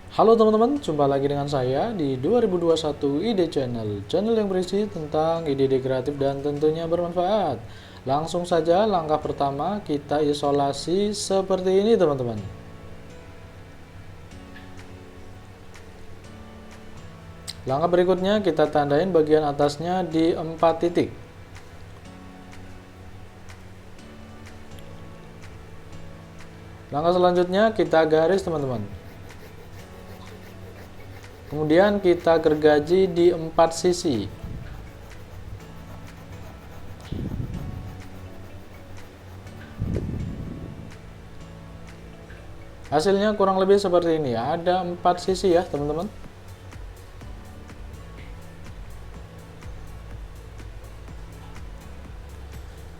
Halo teman-teman, jumpa lagi dengan saya di 2021 Ide Channel, channel yang berisi tentang ide-ide kreatif dan tentunya bermanfaat. Langsung saja langkah pertama kita isolasi seperti ini teman-teman. Langkah berikutnya kita tandain bagian atasnya di 4 titik. Langkah selanjutnya kita garis teman-teman. Kemudian kita gergaji di 4 sisi. Hasilnya kurang lebih seperti ini. Ada 4 sisi ya teman-teman.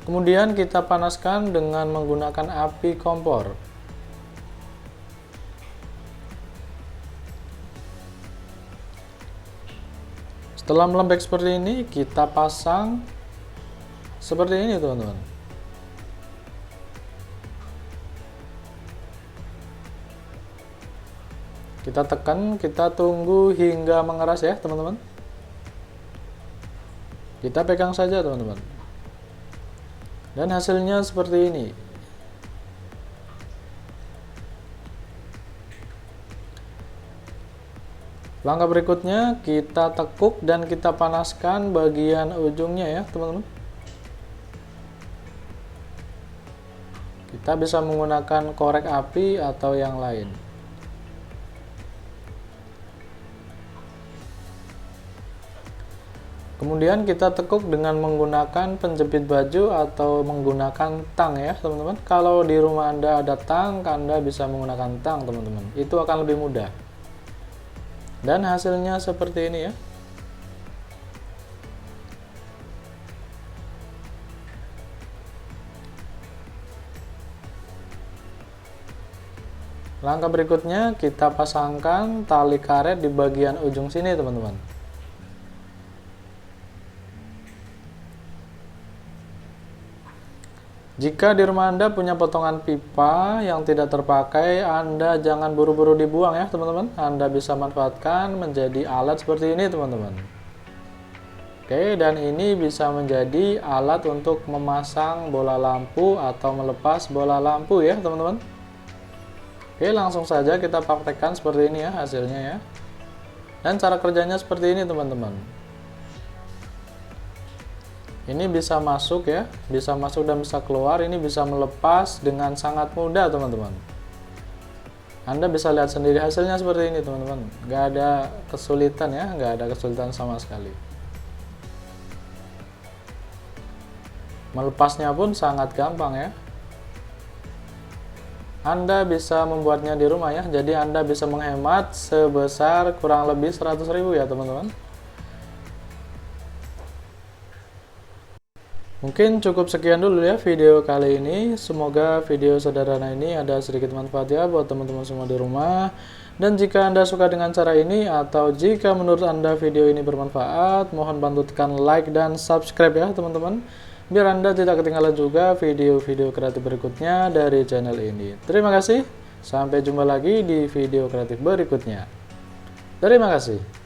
Kemudian kita panaskan dengan menggunakan api kompor. Setelah melembek seperti ini, kita pasang seperti ini teman-teman. Kita tekan, kita tunggu hingga mengeras ya teman-teman. Kita pegang saja teman-teman. Dan hasilnya seperti ini. Langkah berikutnya kita tekuk dan kita panaskan bagian ujungnya ya teman-teman. Kita bisa menggunakan korek api atau yang lain. Kemudian kita tekuk dengan menggunakan penjepit baju atau menggunakan tang ya teman-teman. Kalau di rumah Anda ada tang, Anda bisa menggunakan tang teman-teman. Itu akan lebih mudah. Dan hasilnya seperti ini ya. Langkah berikutnya kita pasangkan tali karet di bagian ujung sini teman-teman. Jika di rumah Anda punya potongan pipa yang tidak terpakai, Anda jangan buru-buru dibuang ya teman-teman. Anda bisa manfaatkan menjadi alat seperti ini teman-teman. Oke, dan ini bisa menjadi alat untuk memasang bola lampu atau melepas bola lampu ya teman-teman. Oke, langsung saja kita praktekkan seperti ini ya hasilnya ya. Dan cara kerjanya seperti ini teman-teman. Ini bisa masuk ya, bisa masuk dan bisa keluar. Ini bisa melepas dengan sangat mudah teman-teman. Anda bisa lihat sendiri hasilnya seperti ini teman-teman. Nggak ada kesulitan ya, nggak ada kesulitan sama sekali. Melepasnya pun sangat gampang ya. Anda bisa membuatnya di rumah ya, jadi Anda bisa menghemat sebesar kurang lebih 100.000 ya teman-teman. Mungkin cukup sekian dulu ya video kali ini. Semoga video sederhana ini ada sedikit manfaat ya buat teman-teman semua di rumah. Dan jika Anda suka dengan cara ini atau jika menurut Anda video ini bermanfaat, mohon bantu tekan like dan subscribe ya teman-teman. Biar Anda tidak ketinggalan juga video-video kreatif berikutnya dari channel ini. Terima kasih. Sampai jumpa lagi di video kreatif berikutnya. Terima kasih.